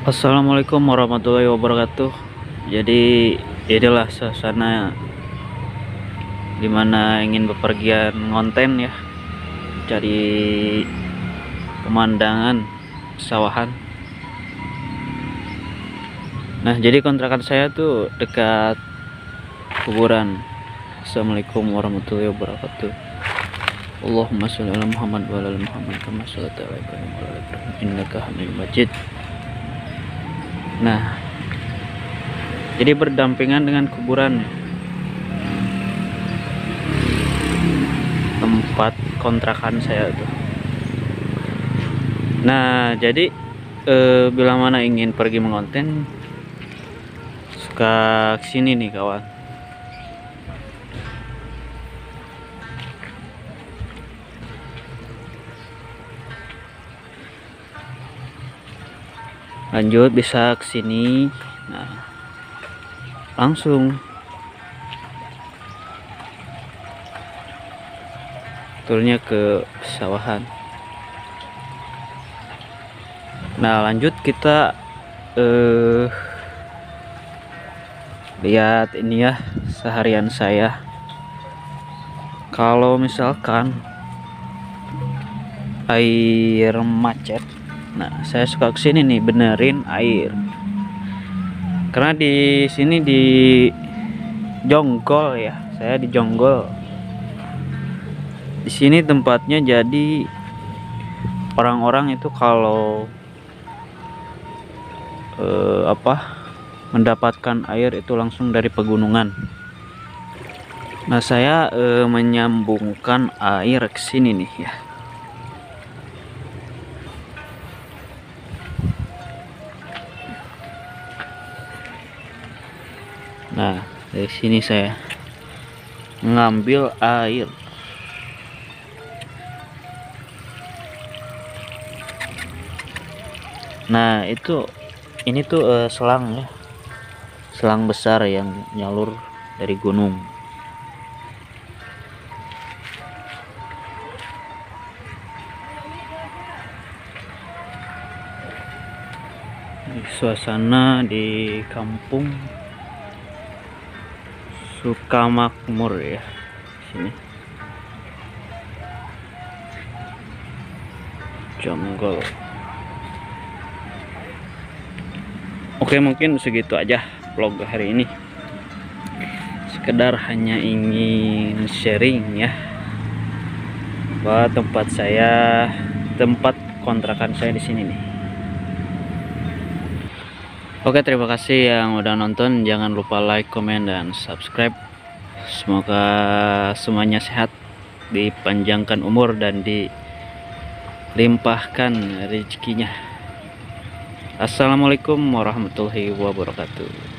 Assalamualaikum warahmatullahi wabarakatuh. Jadi inilah suasana dimana ingin bepergian ngonten ya, cari pemandangan sawahan. Nah, jadi kontrakan saya tuh dekat kuburan. Assalamualaikum warahmatullahi wabarakatuh. Allahumma sholli ala Muhammad wa ala ali Muhammad kama shallaita ala Ibrahim wa ala ali Ibrahim innaka Hamidum Majid. Nah, jadi berdampingan dengan kuburan tempat kontrakan saya tuh. Nah, jadi bila mana ingin pergi mengonten suka kesini nih kawan. Lanjut bisa kesini. Nah, langsung turunnya ke sawahan. Nah, lanjut kita lihat ini ya seharian saya. Kalau misalkan air macet, nah saya suka kesini nih benerin air. Karena di sini di Jonggol ya, saya di Jonggol. Di sini tempatnya jadi orang-orang itu kalau mendapatkan air itu langsung dari pegunungan. Nah, saya menyambungkan air ke sini nih ya. Nah, dari sini saya ngambil air. Nah, ini tuh selang ya. Selang besar yang nyalur dari gunung. Suasana di kampung Sukamakmur ya sini. Jonggol. Oke, mungkin segitu aja vlog hari ini. Sekedar hanya ingin sharing ya bahwa tempat kontrakan saya di sini nih. Oke, terima kasih yang udah nonton. Jangan lupa like, comment, dan subscribe. Semoga semuanya sehat, dipanjangkan umur, dan dilimpahkan rezekinya. Assalamualaikum warahmatullahi wabarakatuh.